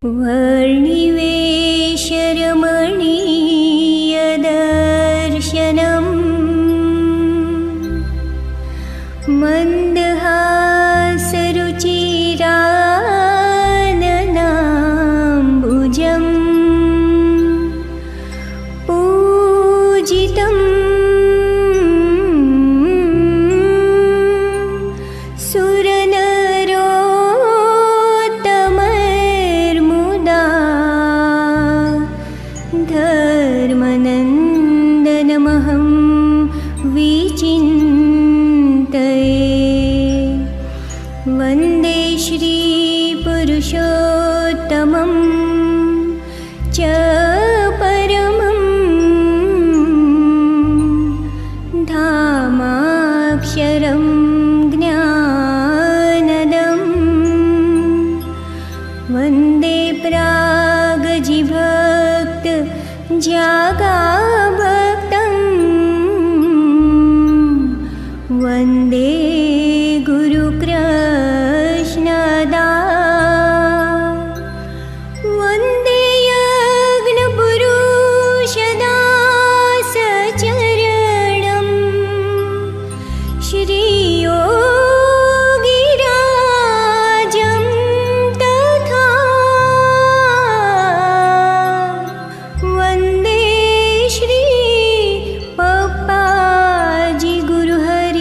वर्णिवेशरमणीयदर्शनम् मन्दहासरुचिराननाम्बुजम् पूजितं सुरनरोत्तमैर्मुदा धर्मनन्दनमहं विचिन्तये। वन्दे श्रीपुरुषोत्तमं च परमं धामाक्षरं ज्ञानदम्। वन्दे प्रागजिभक्त जागाभक्तं वन्दे गुरुकृष्णदा। वन्दे यज्ञपुरुषदासचरणं श्रीयोगिराजं तथा। वन्दे श्री पप्पाजी गुरुहरिचरणं।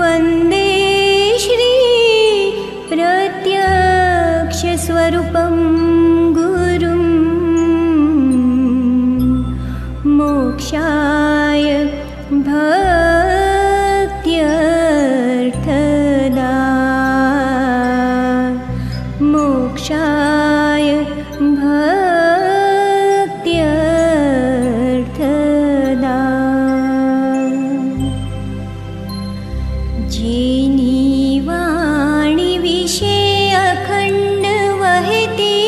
वन्दे श्री प्रत्यक्षस्वरूपं गुरुं मोक्षाय भक्त्यर्थदा। मोक्षाय भक्त्यर्थदा। जेनी वाणी विषे अखंड वहती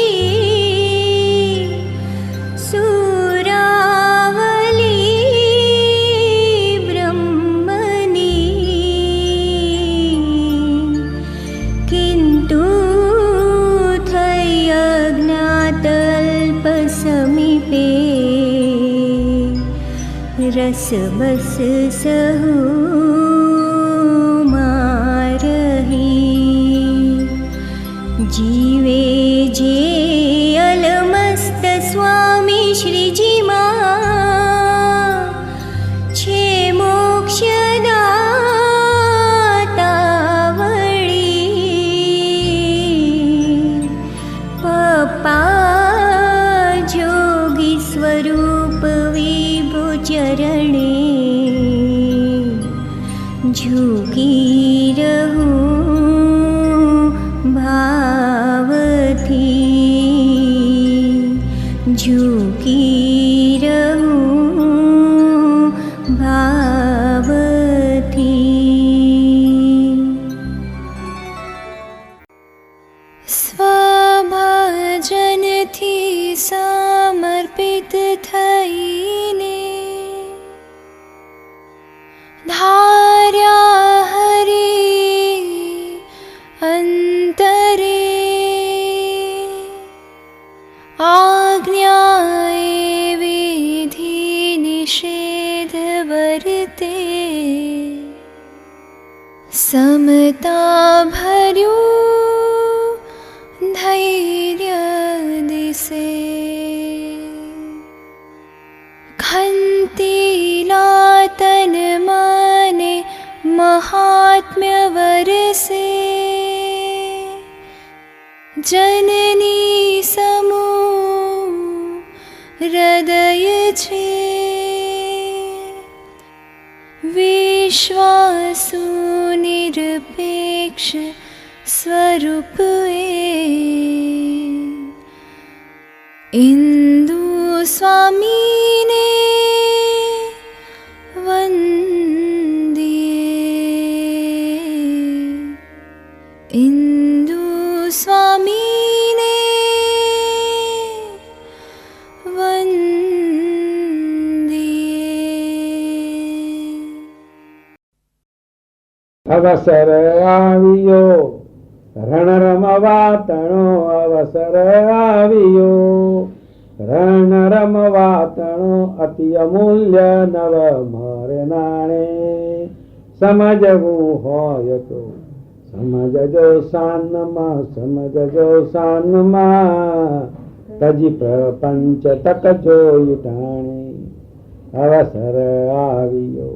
सुरावली ब्रह्मणी। किंतु थई अज्ञात अल्प समीपे रसबस सहु जीवे जे अलमस्त स्वामी श्रीजी मां छे मोक्षदाता वળી। पप्पा जोगी स्वरूप विभु चरणे झुकी रहूं भावथी। झुकी रहूं भावथी। स्वभजनथी समर्पित थईने धार्या हरि अंतरे। आज्ञाए विधि निषेध वर्ते समता भर्यु धैर्य दिसे। खंतीला तन माने महात्म्य वरसे जननी समूह हृदय छे। विश्वासु निरपेक्ष स्वरूप इंदु स्वामी ने वंदिए। इंदु स्वामी ने અવસર આવ્યો રણ રમવા તણો અવસર આવ્યો, રણ રમવા તણો અતિ અમૂલ્ય નવ મારે નાણે. સમજવું હોય તો સમજજો સાનમાં, સમજજો સાનમાં, તજી પ્રપંચ તક જોઈ ટાણે. અવસર આવ્યો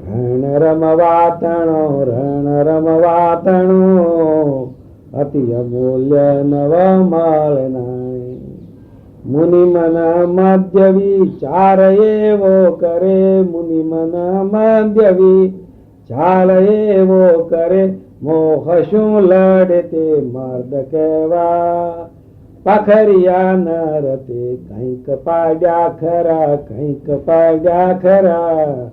રણ રમવા તણો, રણ રમવા તણો અતિ અમૂલ્ય નવ માળ નાણે. મુનિ મન મધ્ય વિચાર એવો કરે, મુનિ મન મધ્ય વિચાર એવો કરે, મોહ શું લડે તે મર્દ કહેવા. પાખરિયા નર તે કંઈક પાડ્યા ખરા, કંઈક પાડ્યા ખરા,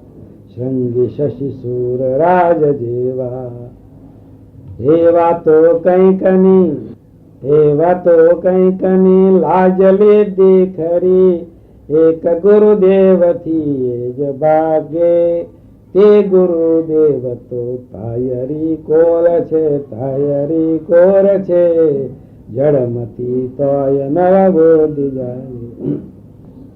શૃંગી શશી સુર રાજ જેવા. એવા તો કંઈકની, એવા તો કંઈકની લાજ લીધી ખરી, એક ગુરુદેવથી એ જ ભાગે. તે ગુરુદેવ તો તાયરી કોર છે, તાયરી કોર છે, જળમતી તોય નવ બોધી જાય.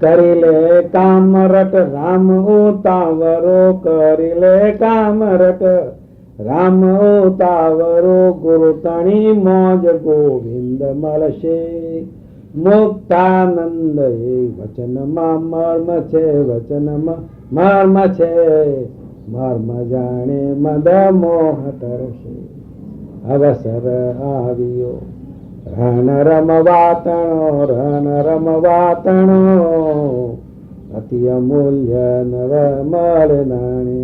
કરી લે કામ રટ રામ ઉતાવરો, કરી લે કામ રટ રામ ઉતાવરો, ગુરુ તણી મોજ ગોવિંદ મળશે. મુક્તાનંદ એ વચનમાં મર્મ છે, વચનમાં મર્મ છે, મર્મ જાણે મદ મોહ તરશે. અવસર આવ્યો રણ રમવા તણો, રણ રમવા તણો અતિ અમૂલ્ય નવ માળ નાણે.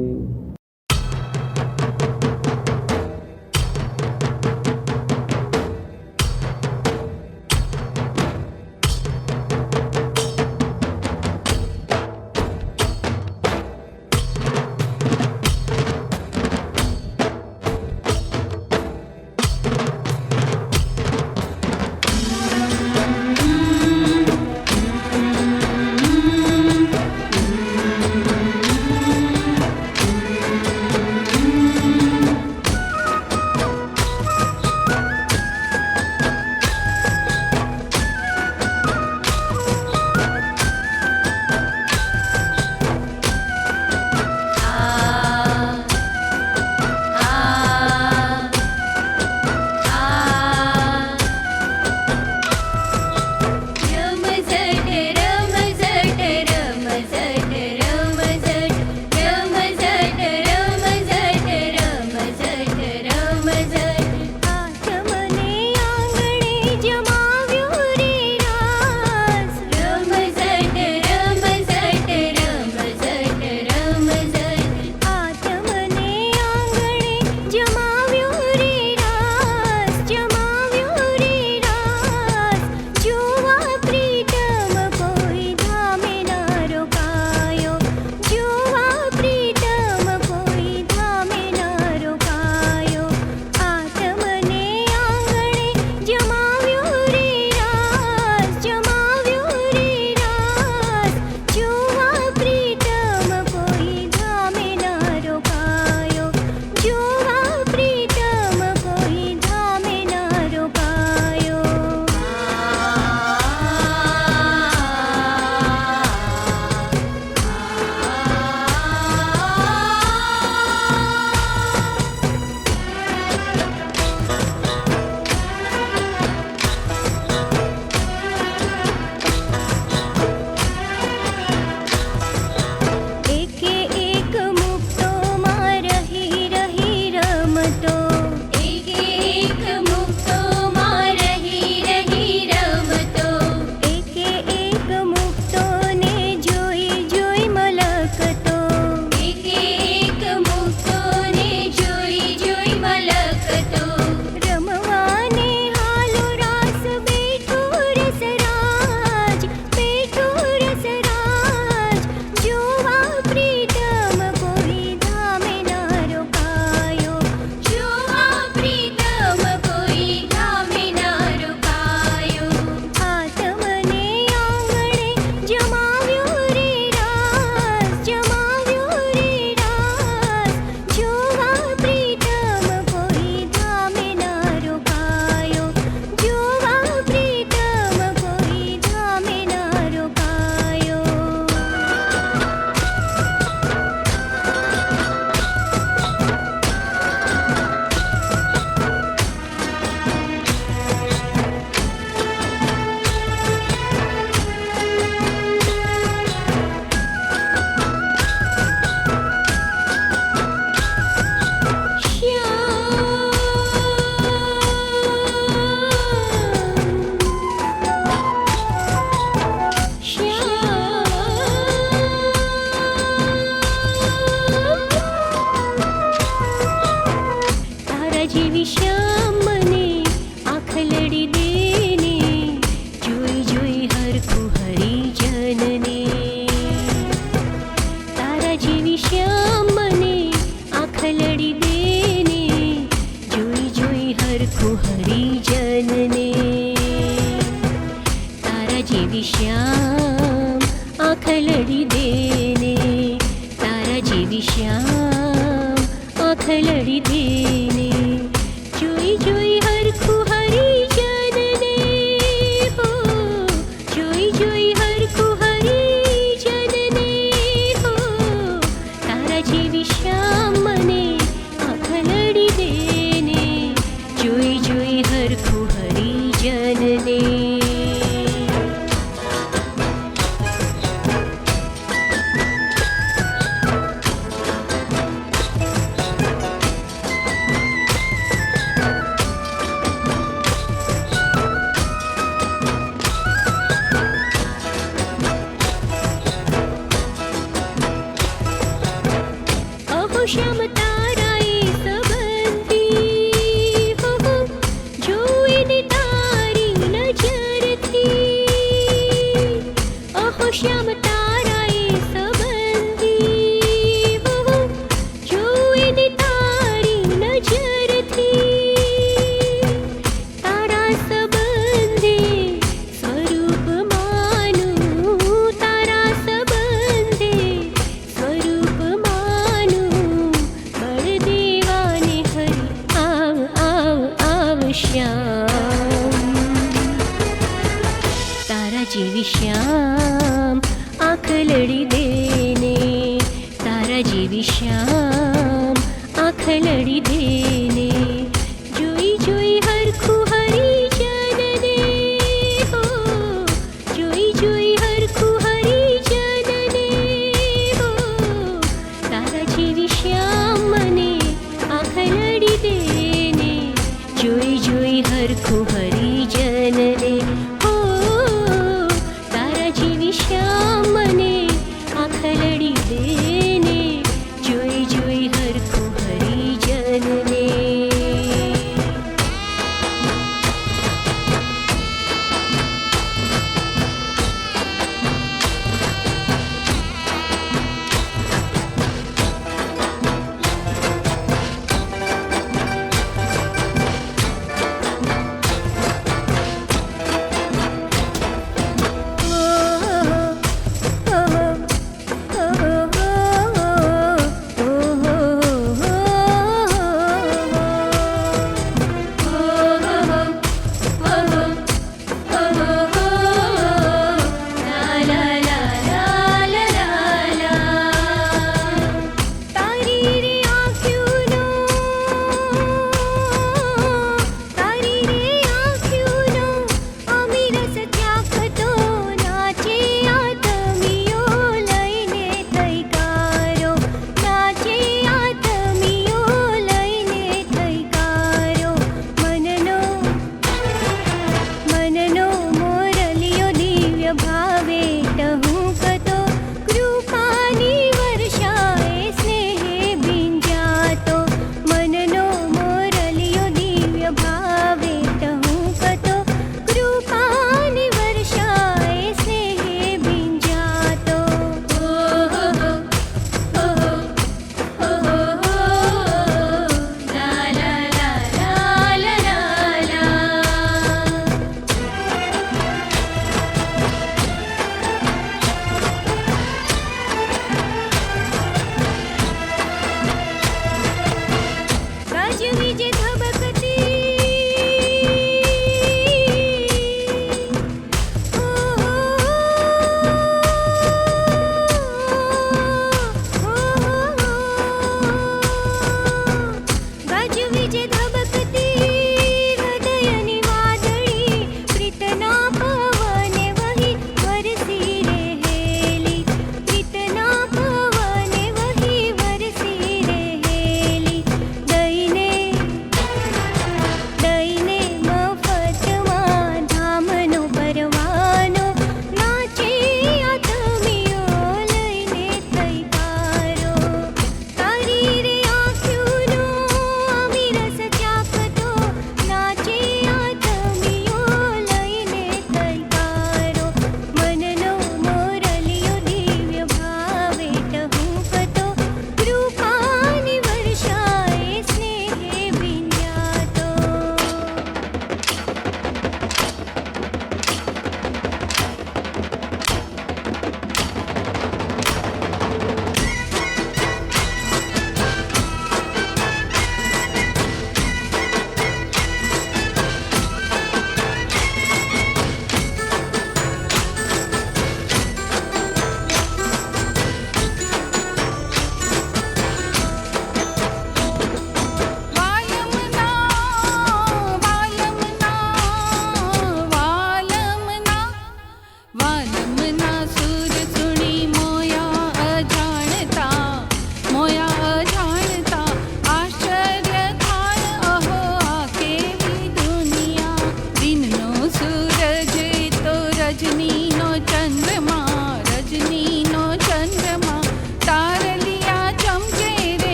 આખલડી દેને જોઈ જોઈ હરખું હરિજનને તારા જેવી શ્યામ મને આખલડી દેને જોઈ જોઈ હરખું હરિજનને તારા જેવી શ્યામ આખલડી દેને તારા જેવી શ્યામ આખલડી દેને જોઈ જોઈ હરખું હરિજનને હો જોઈ જોઈ હરખું હરિજનને હો તારા જેવી શ્યામ મને આખલડી દેને જોઈ જોઈ હરખું હરિજનને શ્યામ તારાએ સંબંધી હો જોઈને તારી નજરથી અહો શ્યામ તારાએ સંબંધી હો જોઈને તારી નજરથી તારા સંબંધે સ્વરૂપ માનું તારા સંબંધે સ્વરૂપ તારા જેવી શ્યામ આખલડી દેને તારા જેવી શ્યામ આખલડી દેને જોઈ જોઈ હરખું હરિજનને હો જોઈ જોઈ હરખું હરિજનને હો તારા જેવી શ્યામ મને આખલડી દેને જોઈ જોઈ હરખું હરિજનને હો તારા જેવી શ્યામ મને આખલડી દેને જોઈ જોઈ હરખું હરિજનને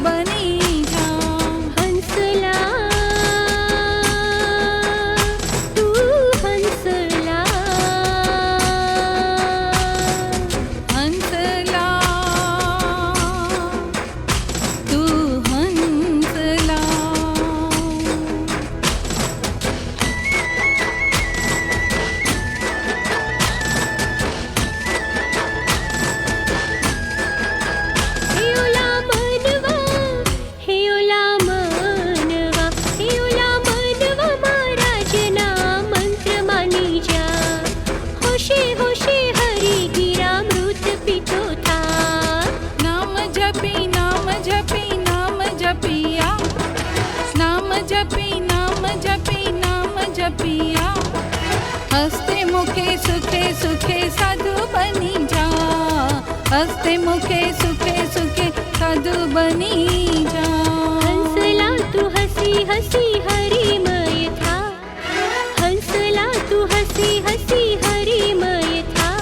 બની જા. હંસલા તું હંસલા હંસલા તું હંસલા. હે ઓલા મનવા હે ઓલા મનવા હે ઓલા મનવા મારા જના મંત્ર માની જા. હોશે હોશે હરી ગીરામૃત પીતો થા. નામ જપી નામ જપી નામ જપિયા. નામ જપી નામ જપી નામ જપિયા. હસ્તે મુખે સુખે સુખે સાધુ બની જા. હસ્તે મુખે સુખે સુખે સાધુ બની જા. હંસલા તું હસી હસી હરિમય થા. હંસલા તું હસી હસી હરિમય થા.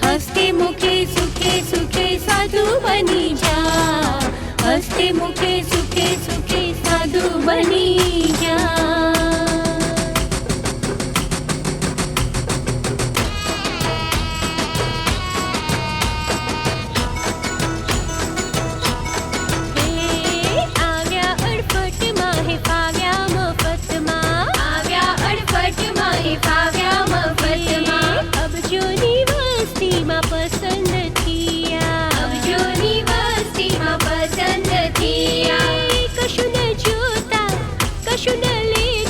હસ્તે મુખે સુખે સુખે સાધુ બની જા. હસ્તે મુખે સુખે સુખે સાધુ બની જા. હે આવ્યા અડફટમાં હે ફાવ્યા મફતમાં. આવ્યા અડફટમાં હે ફાવ્યા મફતમાં. અબજોની વસ્તીમાં પસંદ થયા. અબજોની વસ્તીમાં પસંદ થયા. કશું ન જોતા કશું ન લેતા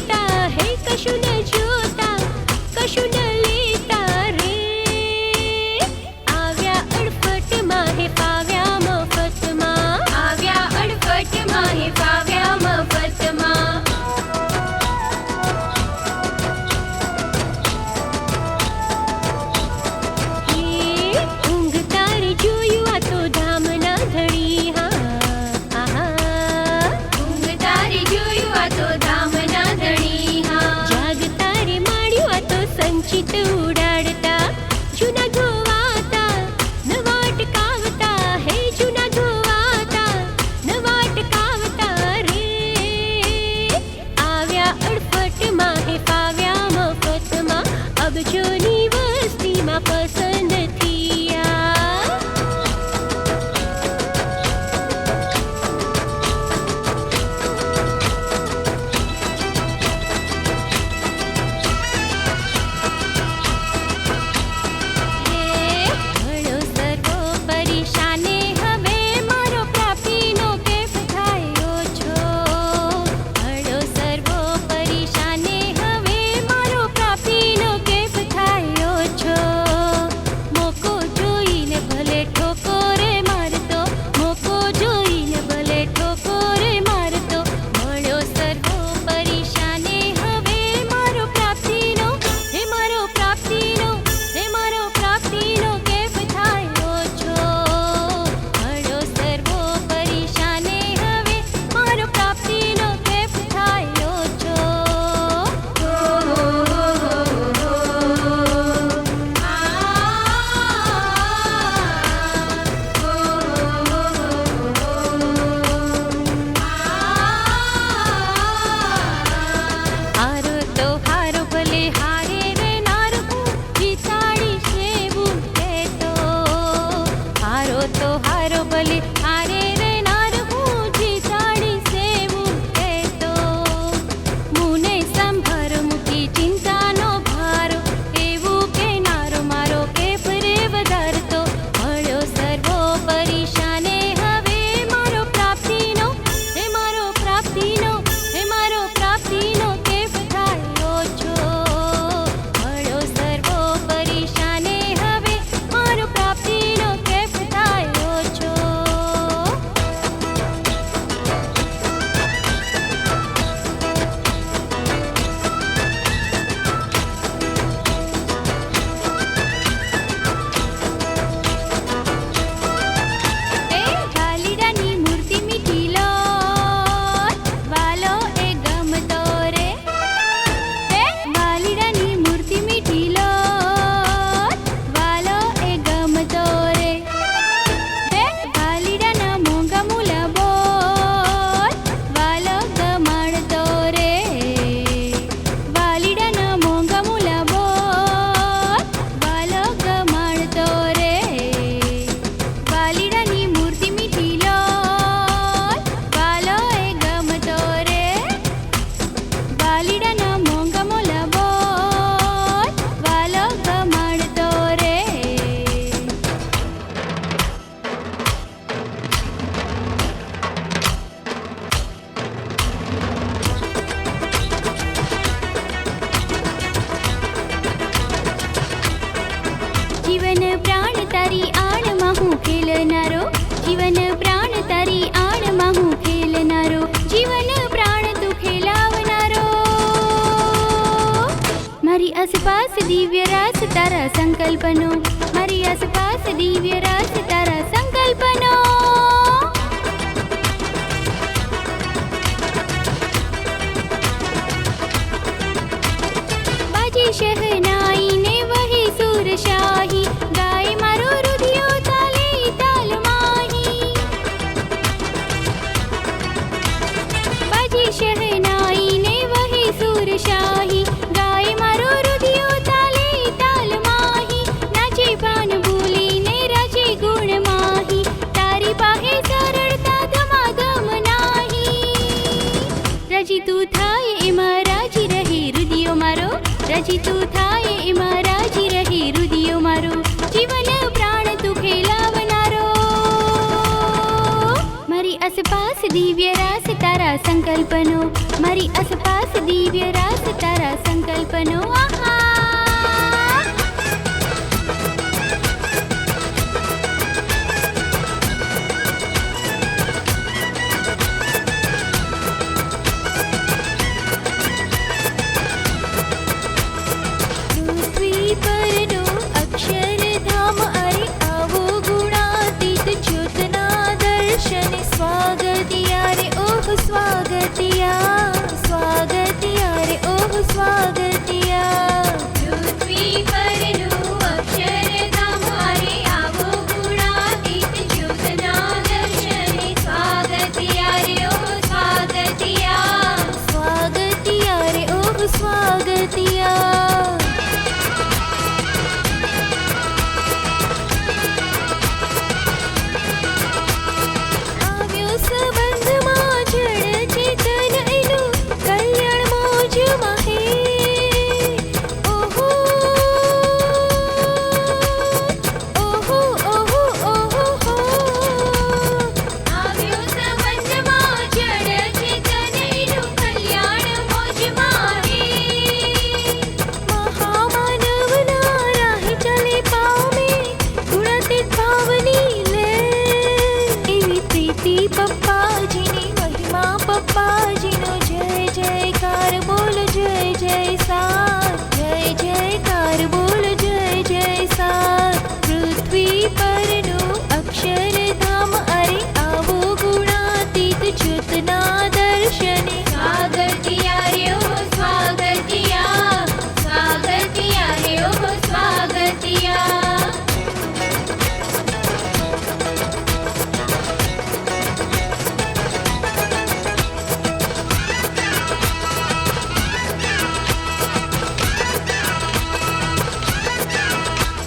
આસપાસ દિવ્ય રાસ તારા સંકલ્પનો, મારી આસપાસ દિવ્ય રાસ તારા સંકલ્પનો. બાજી શહનાઈ ને વહે સુરશાહી, ગાય મારો રુધિયો તાલે તાલ માહી. બાજી શહનાઈ ને વહે સુરશાહી, ગાય મારો રુધિયો તાલે તાલ માહી. નાચે ભાન ભૂલીને રાજે ગુણ માહી, તારી પાસે સરળતા ધમાધમ નાહી. રાજી તું થાય એમાં રાજી રહે રુધિયો મારો, રાજી તું થાય એમાં રાજી રહે રુધિયો મારો. જીવન પ્રાણ તું ખેલાવનારો, મારી આસપાસ દિવ્ય રાસ તારા સંકલ્પનો, મારી આસપાસ દિવ્ય રાસ તારા સંકલ્પનો. આહા પૃથ્વી પરનો અક્ષરધામ, અરે આવો ગુણાતીત જ્યોતના દર્શને સ્વાગતિયા રે ઓહ સ્વાગતિયા, સ્વાગતિયા રે ઓહ સ્વાગતિયા. પૃથ્વી પરનું અક્ષરધામ, અરે આવો ગુણાતીત જ્યોતના દર્શને સ્વાગતિયા રે ઓહ સ્વાગતિયા. સ્વાગતિયા રે ઓહ સ્વાગતિયા. આવ્યો સંબંધમાં જળ ચેતન એનું કલ્યાણ મોજમાં હે. ઓહો ઓહો ઓહો ઓહો હો. આવ્યો સંબંધમાં જડ ચેતન એનું કલ્યાણ મોજમાં હે. મહામાનવના રાહે ચાલે પામે ગુણાતીત ભાવની લે. એવી પ્રીતિ પપ્પાજીની, મહિમા પપ્પાજીનો, જય જયકાર બોલ જય જય સાર, જય જયકાર બોલ જય જય સાર. પૃથ્વી પરનું અક્ષરધામ, અરે આવો ગુણાતીત જ્યોતના દર્શને સ્વાગતિયા રે ઓહ સ્વાગતિયા, સ્વાગતિયા રે ઓહ સ્વાગતિયા.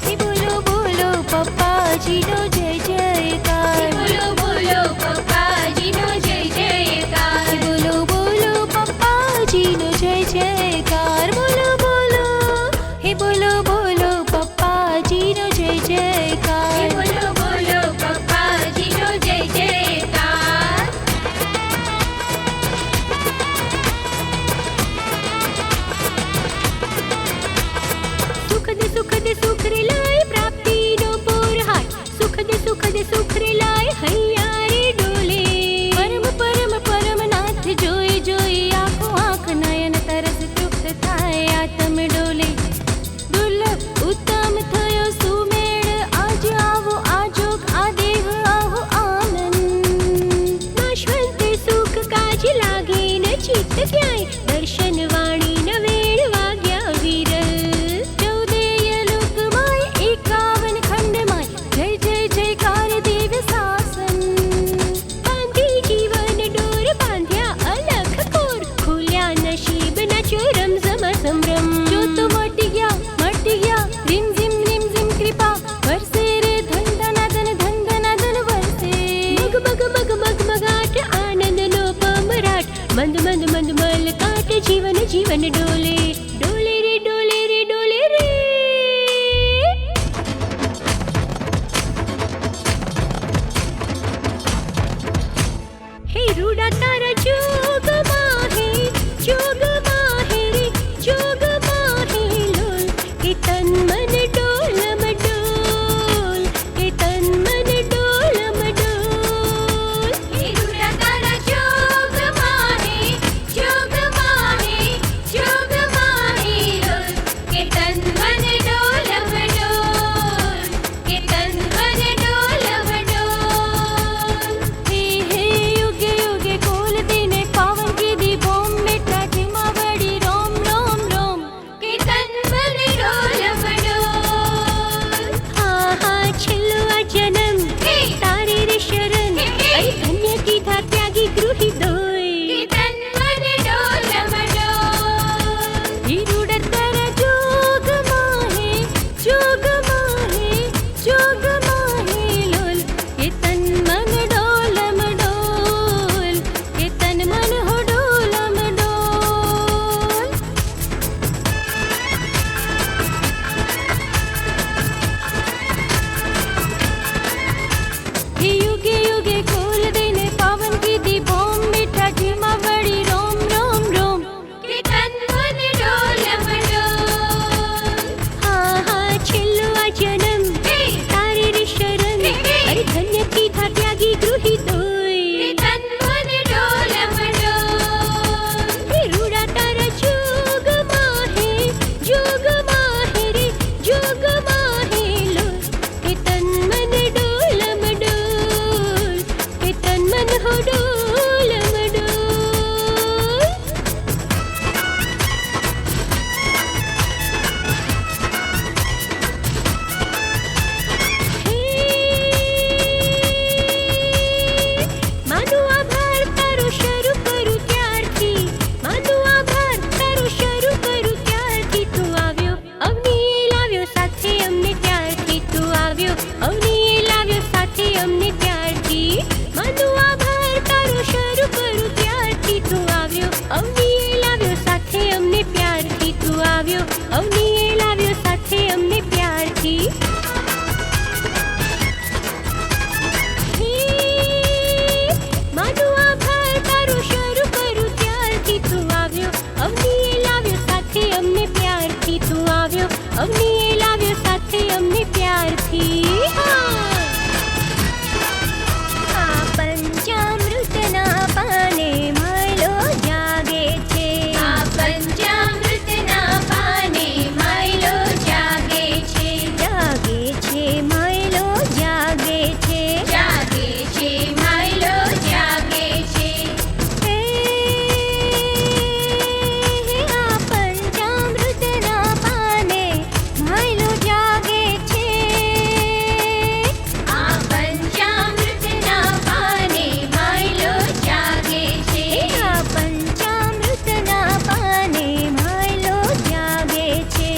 હે બોલો બોલો પપ્પાજીનો જય જયકાર. બોલો બોલો પપ્પાજીનો જય જયકાર. હે બોલો બોલો પપ્પાજીનો જય જયકાર. બોલો બોલો, હે બોલો બોલો પપ્પાજીનો જય જયકાર. બોલો બોલો પપ્પાજીનો જય જયકાર. સુખદ સુખદ સુખ રે લાય પ્રાપ્તિનો પોરહાર, સુખદ સુખદ સુખ રે લાય હૈયા રે ડોલે. પરમ પરમ પરમનાથ જોઈ જોઈ આંખો આંખ નયન તરસ તૃપ્ત થાય આત્મ ડોલે. અવનીએ લાવ્યો સાથે અમને પ્યારથી. આ પંચામૃતના પાને માયલો જાગે છે. આ પંચામૃતના પાને માયલો જાગે છે. જાગે છે માયલો જાગે છે. જાગે છે માયલો જાગે છે. હે આ પંચામૃતના પાને માયલો જાગે છે. આ પંચામૃતના પાને માયલો જાગે છે. આ પંચામૃતના પાને માયલો જાગે છે.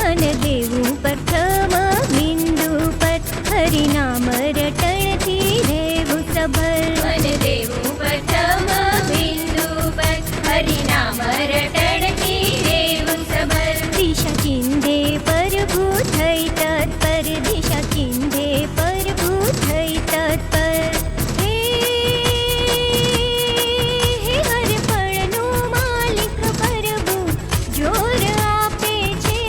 અને દેવું પ્રથમ બિંદુ પર હરિનામ રટણથી રહેવું સભર. મન દેવું પ્રથમ બિંદુ પર હરિનામ રટણથી રેવું સબર. દિશા ચિંધે પ્રભુ થઈ તત્પર. દિશા ચિંધે પ્રભુ થઈ તત્પર. હે હરપળનો માલિક પ્રભુ જોર આપે છે.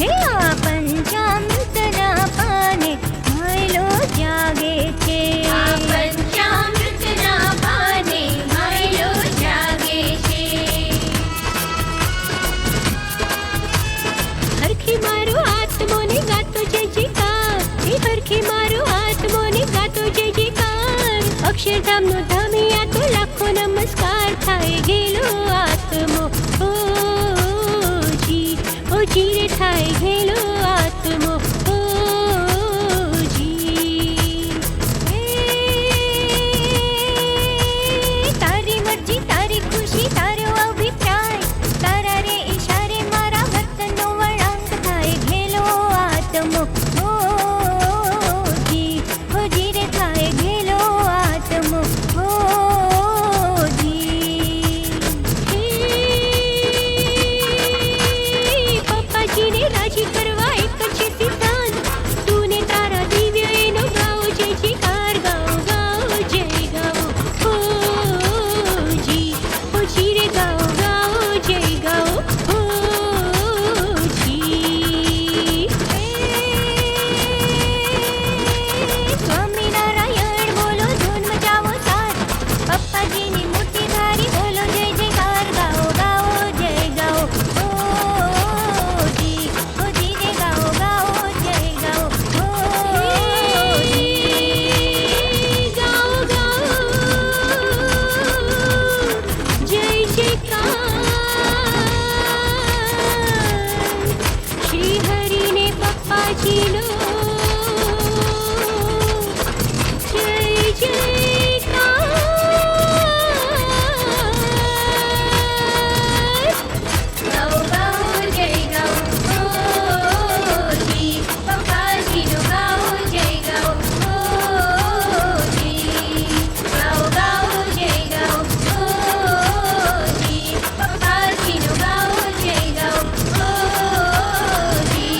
હે આ પંચામૃતના પાને માયલો જાગે છે. આ પંચામૃતના પાને માયલો જાગે છે. હરખી મારો આત્મોને ગાતો જય જયકાર. હે હરખી મારો આત્મોને ગાતો જય જયકાર. અક્ષરધામનો ધામી આ તો લાખો નમસ્કાર. થાય ગેલો આત્મો ઓજી ઓજી રે થાય ગેલો આત્મો ઓજી. હે તારી મરજી તારી ખુશી તારો અભિપ્રાય. તારા રે ઈશારે મારા વર્તનનો વળાંક થાય ઘેલો આત્મો ઓજી ઓજી રે થાય ઘેલો આત્મો ઓજી. હે પપ્પાજીને રાજી કરવા એક છે સિદ્ધાંત. તું ને તારા દિવ્ય એનો ગાઓ જય જયકાર. ગાઓ ગાઓ જય ગાઓ ઓજી ઓજી રે ગાઓ ગાઓ જય ગાઓ ઓજી. સ્વામિનારાયણ બોલો ધૂન મચાવો સાર. પપ્પાજીની મોટી ધારી બોલો જય જયકાર. ગાઓ ગાઓ જય ગાઓ ઓજી ઓજી રે ગાઓ ગાઓ જય ગાઓ ઓજી. ગાઓ ગાઓ જય જયકાર. શ્રી હરિને પપ્પાજીનો જય જયકાર. ગાઓ ગાઓ જય ગાઓ ઓજી. પપ્પાજીનો ગાઓ જય ગાઓ ઓજી. ગાઓ ગાઓ જય ગાઓ ઓજી. પપ્પાજીનો ગાઓ જય ગાઓ ઓજી.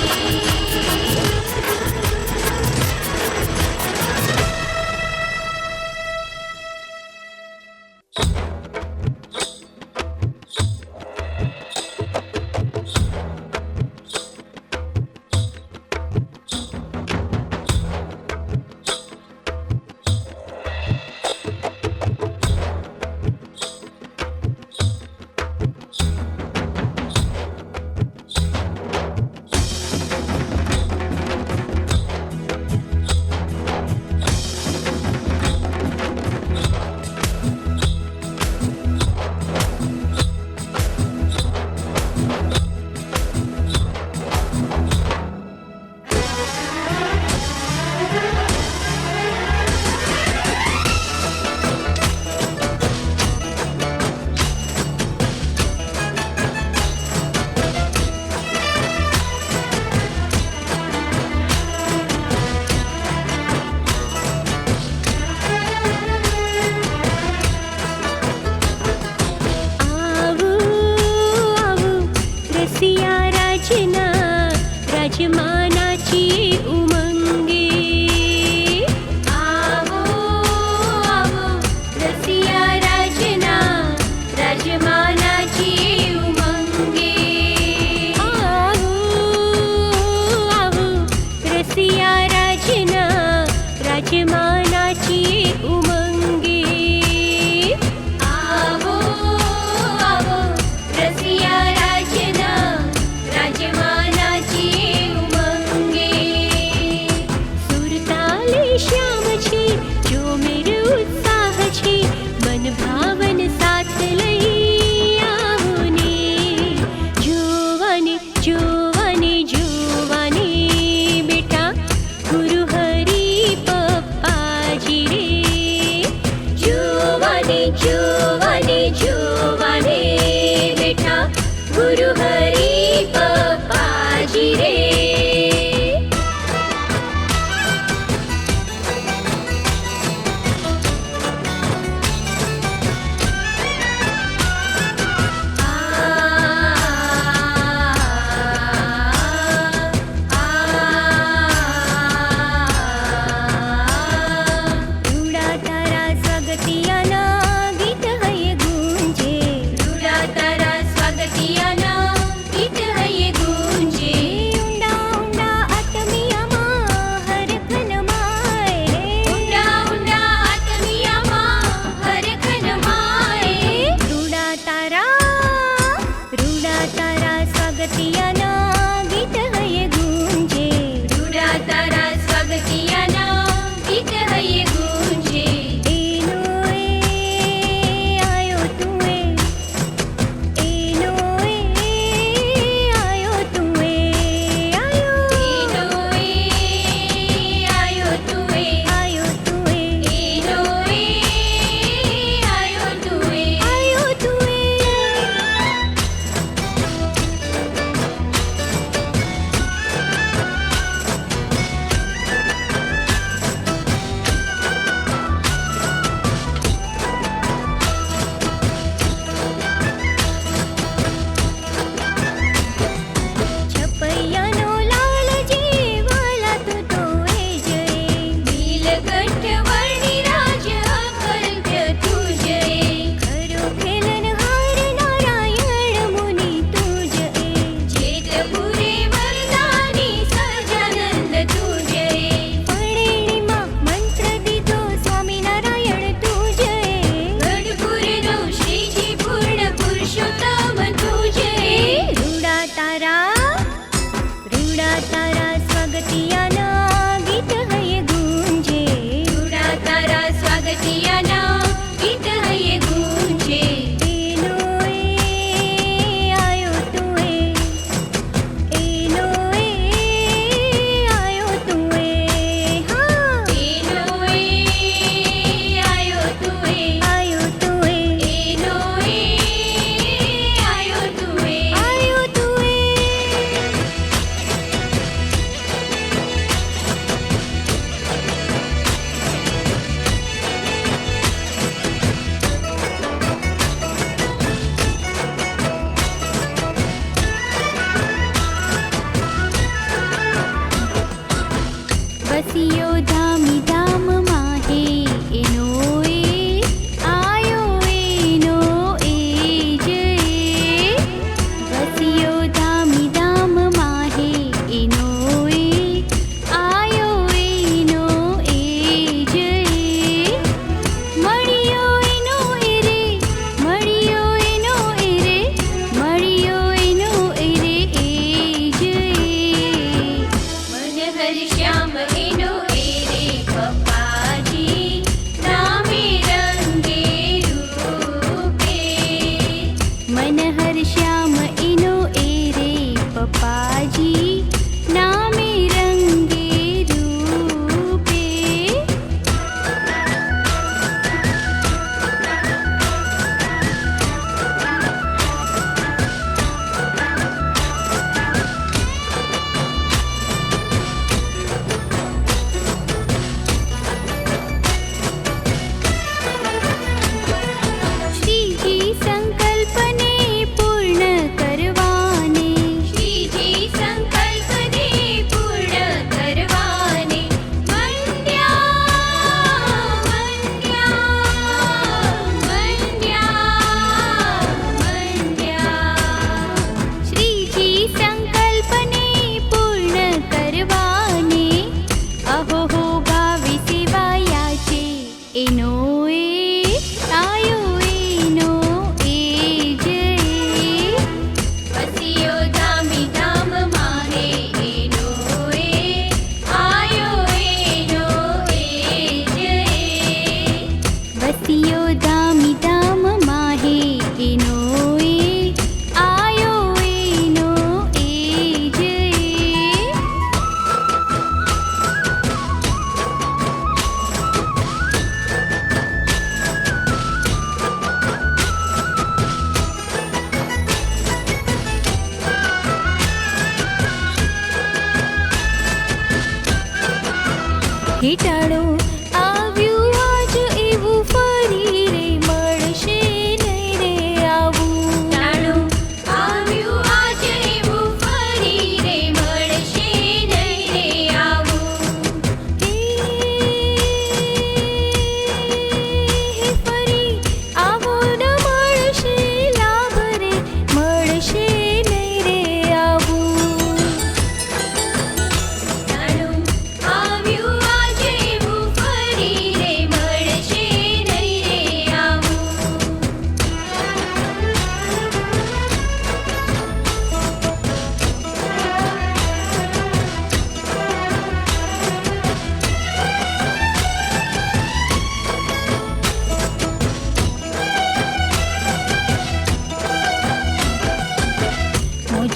રાજમાના ગુરુ હરિ પપ્પાજી રે. રૂડા તારા સ્વાગતિયાના ગીત હૈયે ગુંજે. રૂડા તારા સ્વાગતિયાના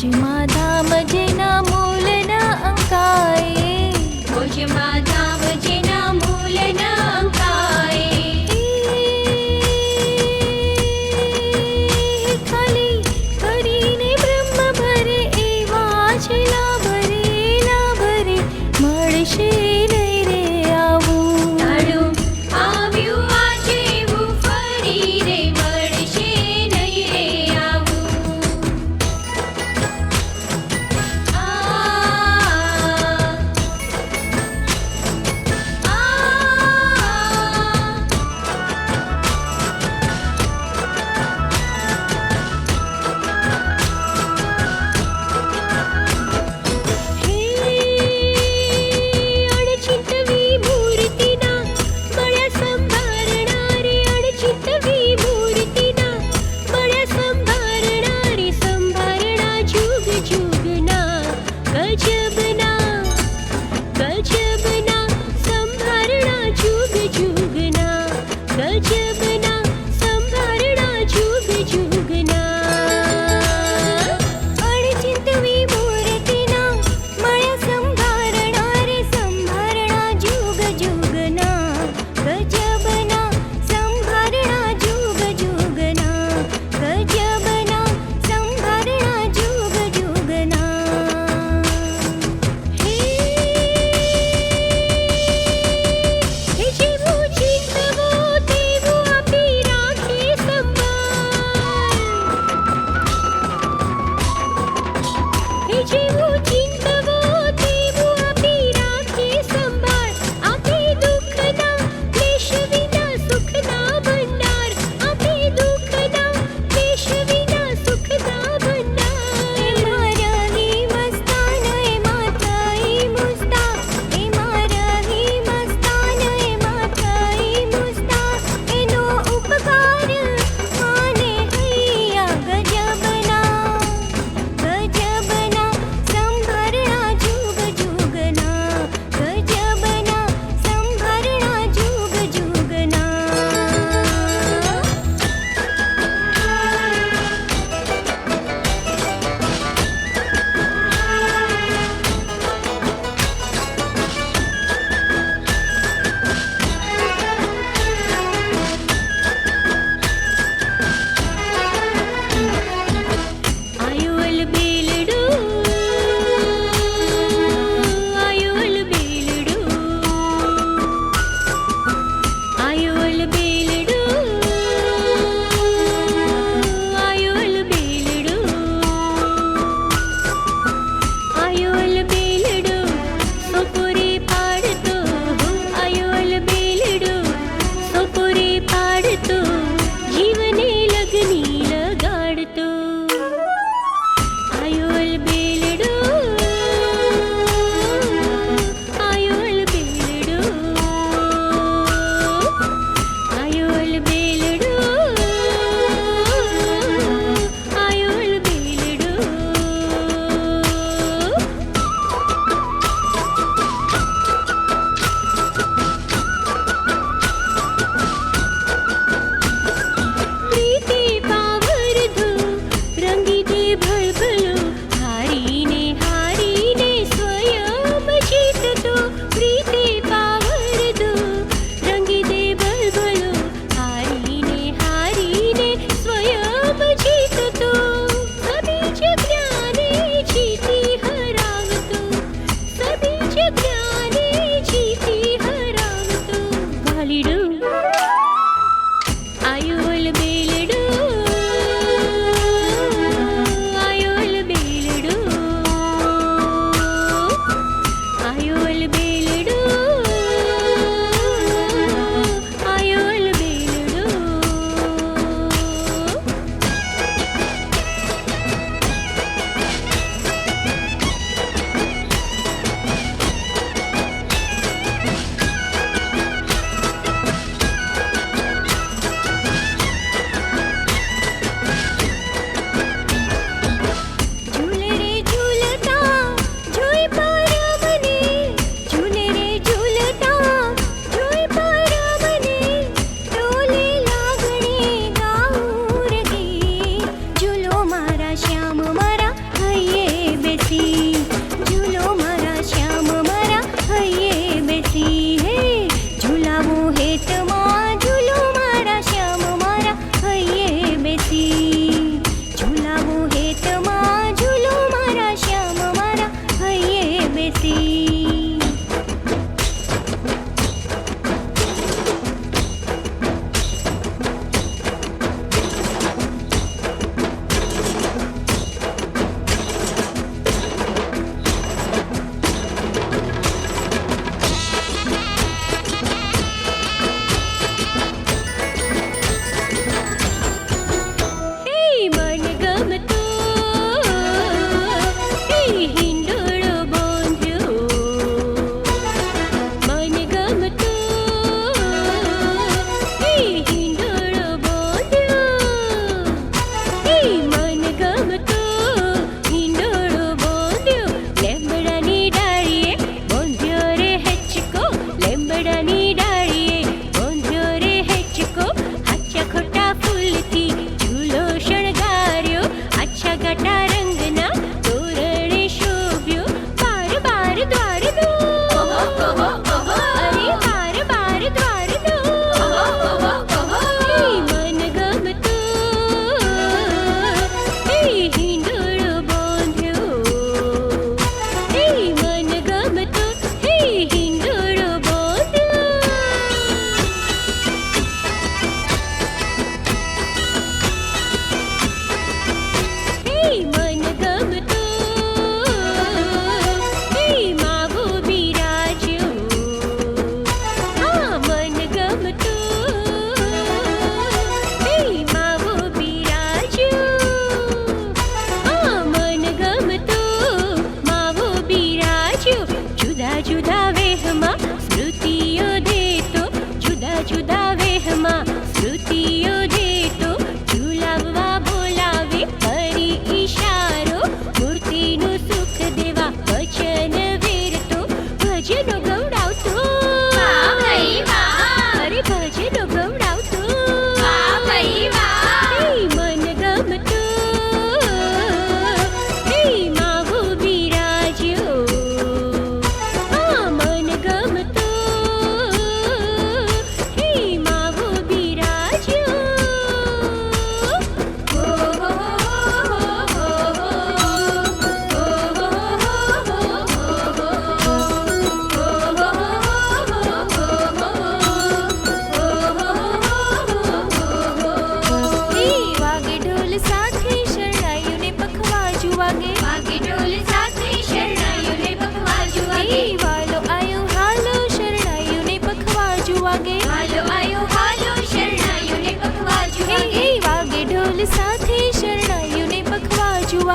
મોજમાં ધામ જેના મૂલ ના અંકાય મોજમાં ધામ જેના મૂલ ન અંકાય ખાલી કરીને બ્રહ્મ ભરે એવા છે લાભ રે મળશે નહીં રે આવું તારું આવ્યું આજે એવું ફરી રે મળશે નહીં રે આવું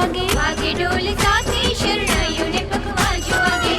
વાગે, વાગે ઢોલ સાથે શરણાઈઓને પખવાજો વાગે.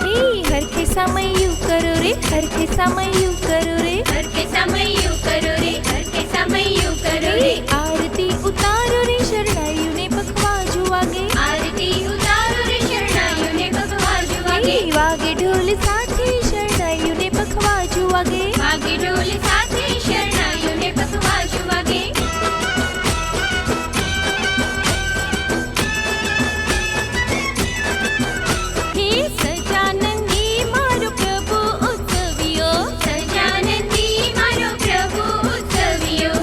હે હરખે સમયું કરો રે, હરખે સમયું કરો રે, હરખે સમયું કરો રે, હરખે સમયું કરો હે રે. આરતી ઉતારો રે, શરણાઈઓને પખવાજો વાગે, આરતી ઉતારો રે, શરણાઈઓને પખવાજો હે વાગે. વાગે ઢોલ સાથે શરણાઈઓને પખવાજો વાગે. વાગે ઢોલ સાથે શરણાઈઓને પખવાજો વાગે. હે સજાનંદી મારો પ્રભુ ઉત્સવીયો, સજાનંદી મારો પ્રભુ ઉત્સવીયો.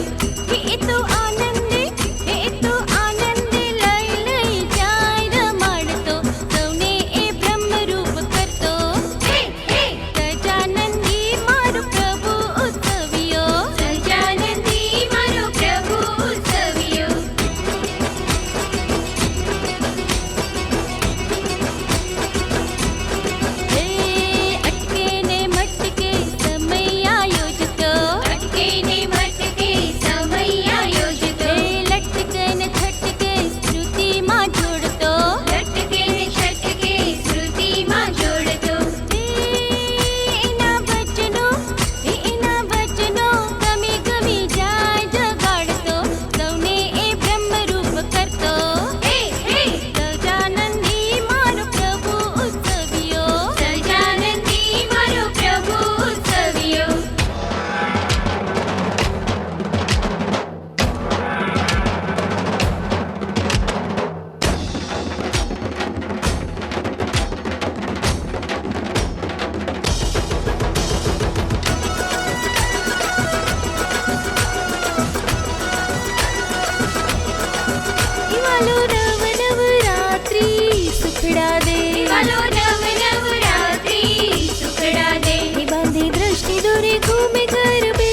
હે એ તો આનંદે, હે એ તો આનંદે લઈ લઈ જાય રમાડતો, સૌને એ બ્રહ્મરૂપ કરતો. હે હે સજાનંદી મારો પ્રભુ ઉત્સવીયો, સજાનંદી મારો પ્રભુ ઉત્સવીયો. હે અટકે ને મટકે સમય આયોજતો, અટકે ને મટકે સમય આયોજતો. હે લટકે ને છટકે સ્મૃતિમાં જોડતો. લટકે ને છટકે સ્મૃતિમાં જોડતો. એના વચનો, એના વચનો ગમી ગમી જાય જગાડતો, સૌને એ બ્રહ્મરૂપ કરતો. હે હે સજાનંદી મારો પ્રભુ ઉત્સવીયો, સજાનંદી મારો પ્રભુ ઉત્સવીયો. દિવાલો નવ નવરાત્રી સુખડા દે, વાલો નવ નવરાત્રી સુખડા દે. એ બાંધી દ્રષ્ટિ દોરે ઘૂમે ગરબે,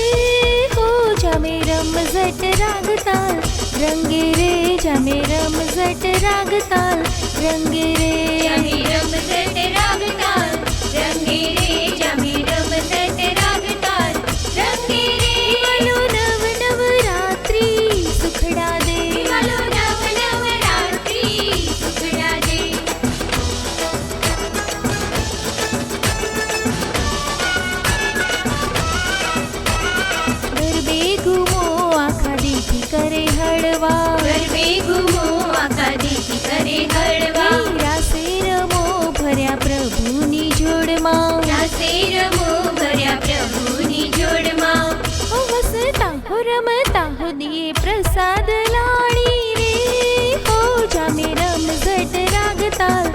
હો જામે રમઝટ રાગતાલ રંગે રે, જામે રમઝટ રાગતાલ રંગે રે. જામી રમઝટ રાગતાલ રંગે રે, જામી રમઝટ રાગતાલ રંગે રે. દિવાલો નવ નવરાત્રી સુખડા દે, વાલો નવ નવરાત્રી સુખડા દે. ગરબે ઘૂમો આખા દીથી કરે હળવા, ગરબે ઘૂમો આખા દીથી કરે હળવા. રાસે રમો ભર્યા પ્રભુની જોડમાં, રાસે રમો ભર્યા પ્રભુની જોડમાં. ઓ હસતા હો રમતા હો દિયે પ્રસાદ લાણી રે, હો જામે રમઝટ રાગતાલ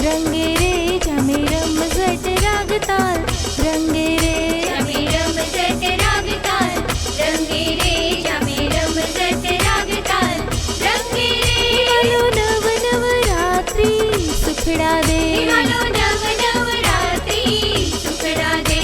રંગે રે, જામે રમઝટ રાગતાલ રંગે રે. જામી રમઝટ રાગતાલ રંગે રે, જામી રમઝટ રાગતાલ રંગે રે. દિવાલો નવ નવરાત્રી સુખડા દે, વાલો નવ નવરાત્રી સુખડા દે.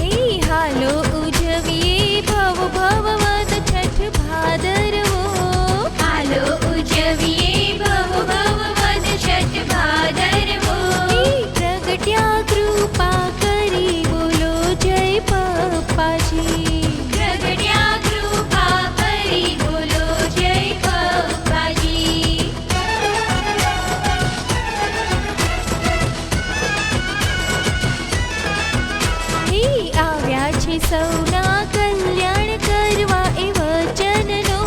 હે હાલો ઉજવીએ ભવ ભવવદ છઠ ભાદરવો, હાલો ઉજવીએ ભવ ભવ વદ છઠ ભાદરવો. હે પ્રગટ્યા કૃપા કરી બોલો જય પપ્પાજી. પ્રગટ્યા કૃપા કરી બોલો જય પપ્પાજી. હે આવ્યા છે સૌના કલ્યાણ કરવા એ વચનનો,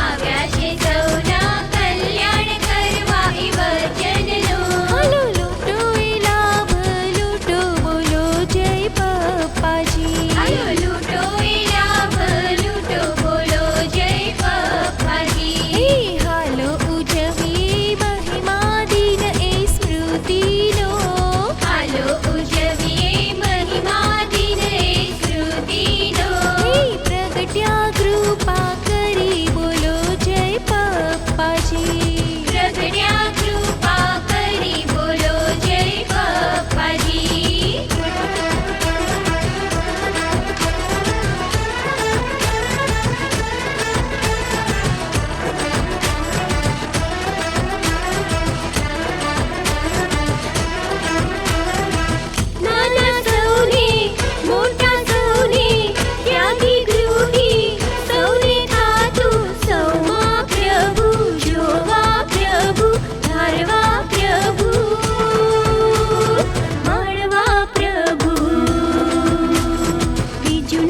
આવ્યા છે સૌના કલ્યાણ કરવા એ વચનનો. હાલો લૂંટો એ લાભ લૂંટો બોલો જય પપ્પાજી. હાલો લૂંટો એ લાભ લૂંટો બોલો જય પપ્પાજી. હે હાલો ઉજવીએ મહિમા દિન એ સ્મૃતિનો, હાલો ઉજવીએ મહિમા દિન એ સ્મૃતિનો. હે પ્રગટ્યા કૃપા કરી બોલો જય પપ્પાજી. પ્રગટ્યા કૃપા કરી બોલો જય પપ્પાજી.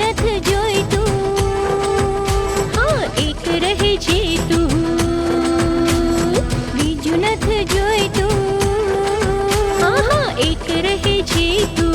નથ જોઈતું. હા એક રહે છે તું, બીજું નથ જોઈતું. હા હા એક રહે છે તું.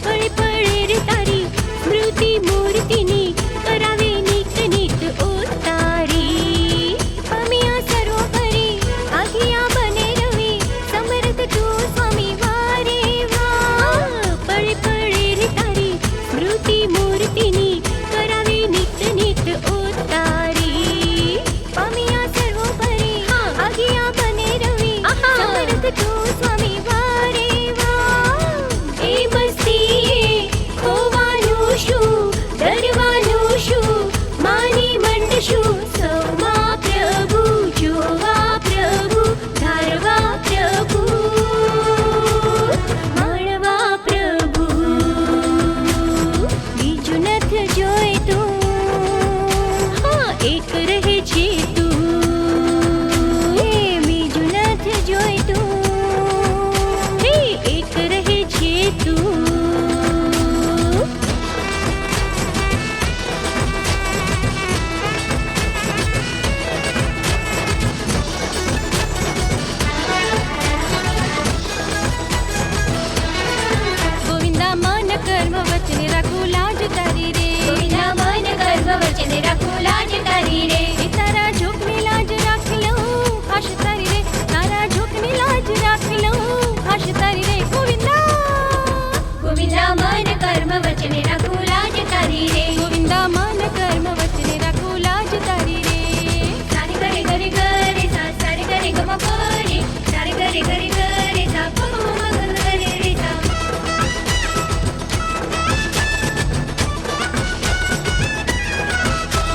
પળે પળે રે તારી સ્મૃતિ મૂર્તિની કરાવે નીત નીત ઉતારી. પામ્યા સરોવરે આગિયા બને રવે સમર્થ તું સ્વામી વારે વાર. પળે પળે રે તારી સ્મૃતિ મૂર્તિની કરાવે નીત નીત ઉતારી. પામ્યા સરોવરે આગિયા બને રવે સમર્થ તું સ્વામી વારે વાર. એ મસ્તીએ ખોવાનું શું, ડરવાનું શું, માની મંડશું સૌમાં પ્રભુ. જોવા પ્રભુ, ધારવા પ્રભુ, માણવા પ્રભુ, બીજું નથ જોઈતું. હા એક રહે છે તું, હે બીજું નથ જોઈતું. હે એક રહે છે તું. ગોવિંદા મન કર્મ વચને રાખું લાજ તારી રે. ગોવિંદા મન ગર્ભ વચને રાખું લાજ તારી રે. એ તારા જોખની લાજ રાખ લઉં આશ તારી રે. તારા જોખની લાજ રાખ લઉં આશ તારી રે. ગોવિંદા ગોવિંદા મન કર્મ વચને રાખું લાજ તારી રે. ગોવિંદા મન કર્મ વચને રાખું લાજ તારી રે. સારે કરે કરે કરે સા, સારે કરે ગમ પરે, સારે કરે કરે કરે સા, પ મ મ ગ ગ રે રે સા.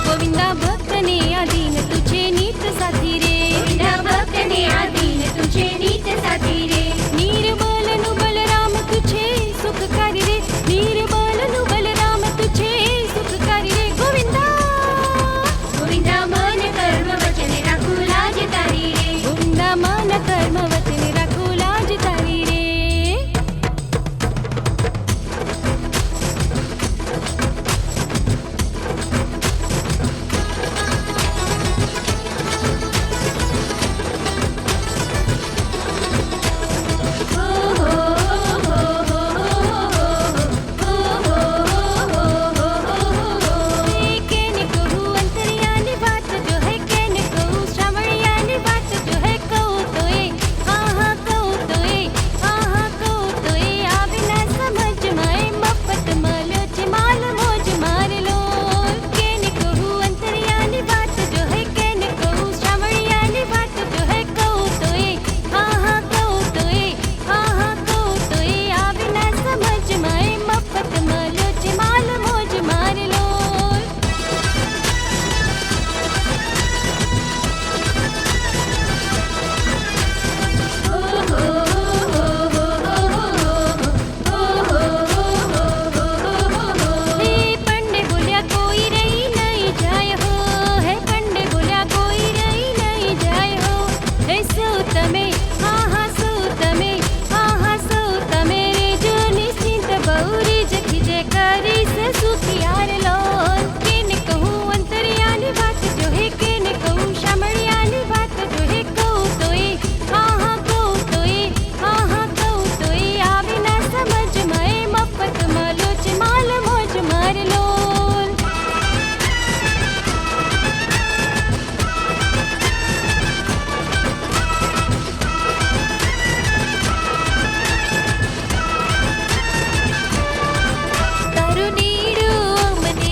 ગોવિંદા ભક્તને આધીન તુજે નીત સાથી રે. ગોવિંદા ભક્તને આધીન તુજે નીત સાથી રે. નિર્બલનું બલરામ તુજે સુખકારી રે. નિર્બલનું બલરામ તુજે સુખકારી રે. ગોવિંદા ગોવિંદા મન કર્મ વચને રાખું લાજ તારી રે. ગોવિંદા મન કર્મ વચને રાખું લાજ તારી રે. હો હો હો હો હે કેને કહું અંતરિયાની વાત જો હે કેને કહું શ્રાવણિયાની વાત જો હે કહું તો એ હા હા કહું તો એ હા હા કહું તો એ આવે ના સમજમાં એ મફત મળ્યો છે માલ મોજ મારેલો. કેને કહું અંતરિયાની વાત જો હે કેને કહું શ્રાવણિયાની વાત જો હે કહું તો એ હા હા કહું તો એ હા હા કહું તો એ આવે ના સમજમાં એ મફત મળ્યો છે માલ મોજ મારેલો. હે પંડે બોલ્યા કોઈ રહી નહીં જાય હો. હે પંડે બોલ્યા કોઈ રહી નહીં જાય હો. હે સૌ તમે હા હા સૌ તમે હા હા સૌ તમે રેજો નિશ્ચિંત બહુ રીજ ખીજે કરીશ સુખિયાર લોલ. કેને કહું અંતરિયાની વાત જો હે કેને કહું શામળિયાની વાત જો હે કહું તો એ હા હા કહું તો એ હા હા કહું તો એ આવે ના સમજમાં એ મફત મળ્યો છે માલ મોજ મારેલો. તારું નીડું મને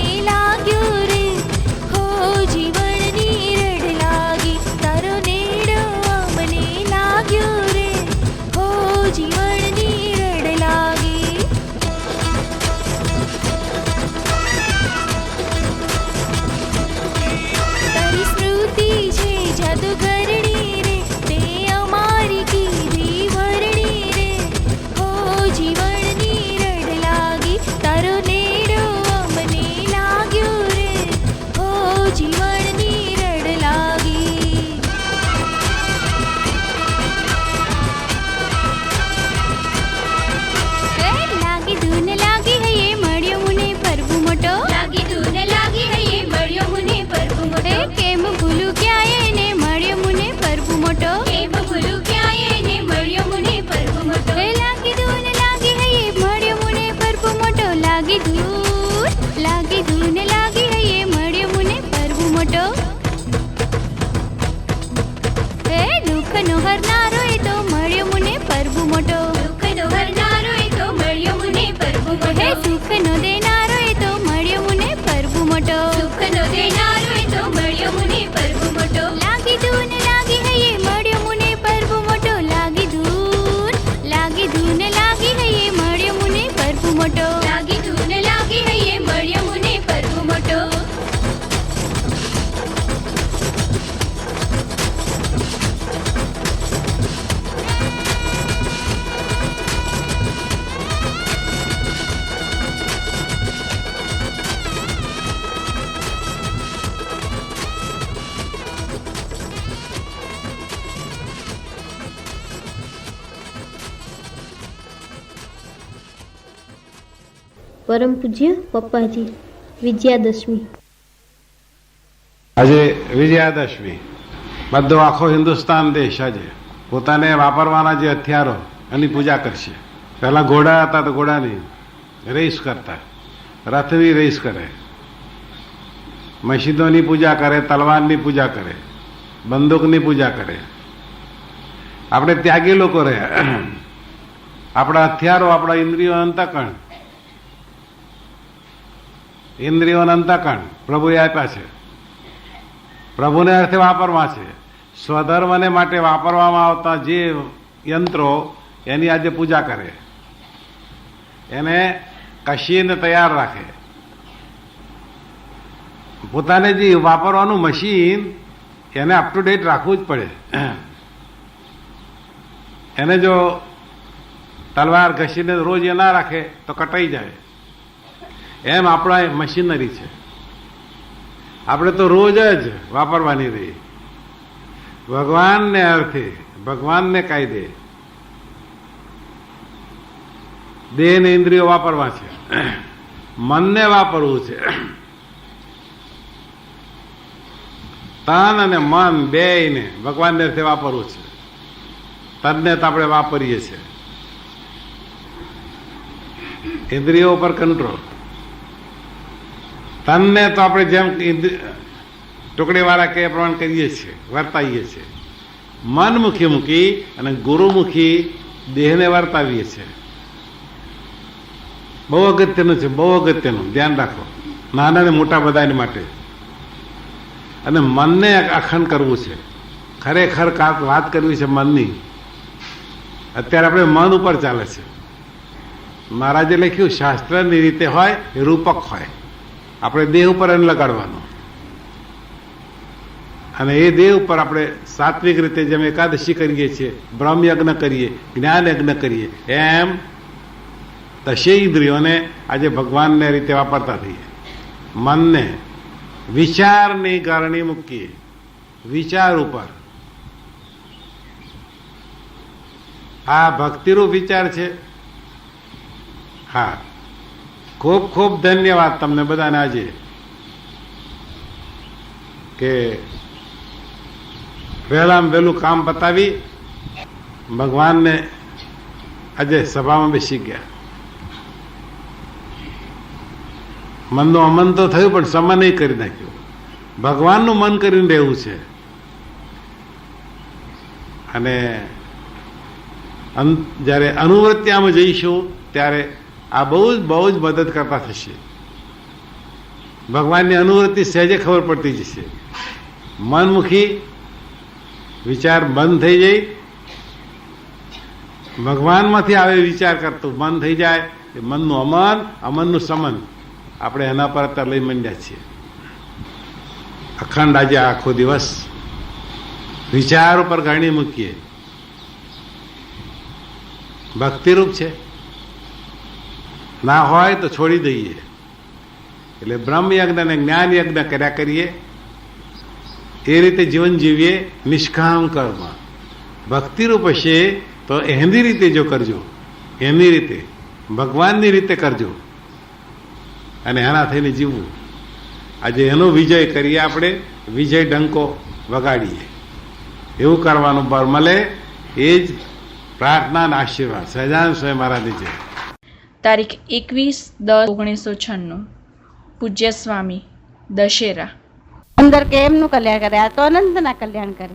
હરનારો એ તો મળ્યો મુને પ્રભુ મોટો. દુઃખનો હરનારો એ તો મળ્યો મુને પ્રભુ મોટો. હે સુખનો દેનારો એ તો મળ્યો મુને પ્રભુ મોટો. સુખનો દેનારો એ તો મળ્યો મુને પ્રભુ મોટો. લાગી ધૂન લાગી હૈયે મળ્યો મુને પ્રભુ મોટો. લાગી ધૂન લાગી હૈયે મળ્યો મુને પ્રભુ મોટો. લાગી ધૂન લાગી હૈયે મળ્યો મુને પ્રભુ મોટો. પરમ પૂજ્ય પપ્પાજી વિજયાદશમી. આજે વિજયાદશમી બધો આખો હિન્દુસ્તાન દેશ આજે પોતાને વાપરવાના જે હથિયારો એની પૂજા કરશે. પહેલા ઘોડા હતા તો ઘોડાની રેસ કરતા, રથની રેસ કરે, મસ્જિદોની પૂજા કરે, તલવારની પૂજા કરે, બંદૂકની પૂજા કરે. આપણે ત્યાગી લોકો રહ્યા. આપણા હથિયારો આપણા ઇન્દ્રિયો અંતકણ, ઇન્દ્રિયોના અંતકણ પ્રભુએ આપ્યા છે. પ્રભુને અર્થે વાપરવા છે. સ્વધર્મને માટે વાપરવામાં આવતા જે યંત્રો એની આજે પૂજા કરે, એને કશીને તૈયાર રાખે. પોતાને જે વાપરવાનું મશીન એને અપ ટુ ડેટ રાખવું જ પડે. એને જો તલવાર ઘસીને રોજ એ ના રાખે તો કટાઈ જાય. એમ આપણા મશીનરી છે. આપણે તો રોજ જ વાપરવાની રહી. ભગવાનને અર્થે, ભગવાનને કાયદે દેહ ને ઇન્દ્રિયો વાપરવા છે. મનને વાપરવું છે. તન અને મન બેયને ભગવાનને અર્થે વાપરવું છે. તનને તો આપણે વાપરીએ છીએ. ઇન્દ્રિયો પર કંટ્રોલ. તનને તો આપણે જેમ ટુકડીવાળા કે પ્રમાણે કરીએ છીએ, વર્તાવીએ છીએ. મનમુખી મૂકી અને ગુરુમુખી દેહને વર્તાવીએ છીએ. બહુ અગત્યનું છે, બહુ અગત્યનું. ધ્યાન રાખો, નાના ને મોટા બધાને માટે. અને મનને અખંડ કરવું છે. ખરેખર વાત કરવી છે મનની. અત્યારે આપણે મન ઉપર ચાલે છે. મહારાજે લખ્યું શાસ્ત્રની રીતે હોય રૂપક હોય. આપણે દેહ ઉપર એને લગાડવાનું. અને એ દેહ ઉપર આપણે સાત્વિક રીતે જેમ એકાદશી કરીએ છીએ, બ્રહ્મ યજ્ઞ કરીએ, જ્ઞાન યજ્ઞ કરીએ, એમ દશે ઇન્દ્રિયોને આજે ભગવાનને રીતે વાપરતા થઈએ. મનને વિચારની કારણે મૂકીએ. વિચાર ઉપર. આ ભક્તિરૂપ વિચાર છે. હા, ખૂબ ખૂબ ધન્યવાદ તમને બધાને આજે કે વહેલામાં વહેલું કામ પતાવી ભગવાનને આજે સભામાં બેસી ગયા. મનનું અમન તો થયું પણ સમન્વય કરી નાખ્યું. ભગવાનનું મન કરીને રહેવું છે. અને જ્યારે અનુવૃત્તિમાં જઈશું ત્યારે આ બહુ જ મદદ કરતા થશે. ભગવાનની અનુવૃત્તિ સહેજે ખબર પડતી જશે. મનમુખી વિચાર બંધ થઈ જાય. ભગવાનમાંથી આવે વિચાર કરતું મન થઈ જાય. મનનું અમન, અમનનું સમન આપણે એના પર અત્યારે લઈ માંડ્યા છીએ. અખંડ આજે આખો દિવસ વિચાર ઉપર ગણી મૂકીએ. ભક્તિરૂપ છે. ના હોય તો છોડી દઈએ. એટલે બ્રહ્મ યજ્ઞ અને જ્ઞાન યજ્ઞ કર્યા કરીએ. એ રીતે જીવન જીવીએ. નિષ્કામ કર્મ ભક્તિરૂપ હશે તો એની રીતે જો કરજો, એની રીતે ભગવાનની રીતે કરજો અને એના થઈને જીવવું. આજે એનો વિજય કરીએ. આપણે વિજય ડંકો વગાડીએ. એવું કરવાનું બળ મળે. એ જ પ્રાર્થના અને આશીર્વાદ. સહજાનંદ સ્વામી મહારાજની જય. તારીખ 21/10/1996 પૂજ્ય સ્વામી દશેરા. અંદર કે એમનું કલ્યાણ કરે, આ તો અનંતના કલ્યાણ કરે.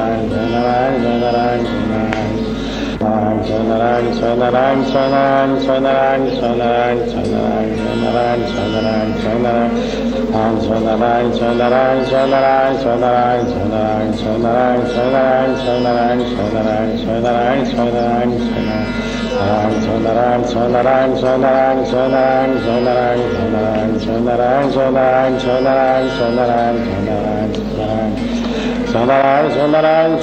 Sonaran,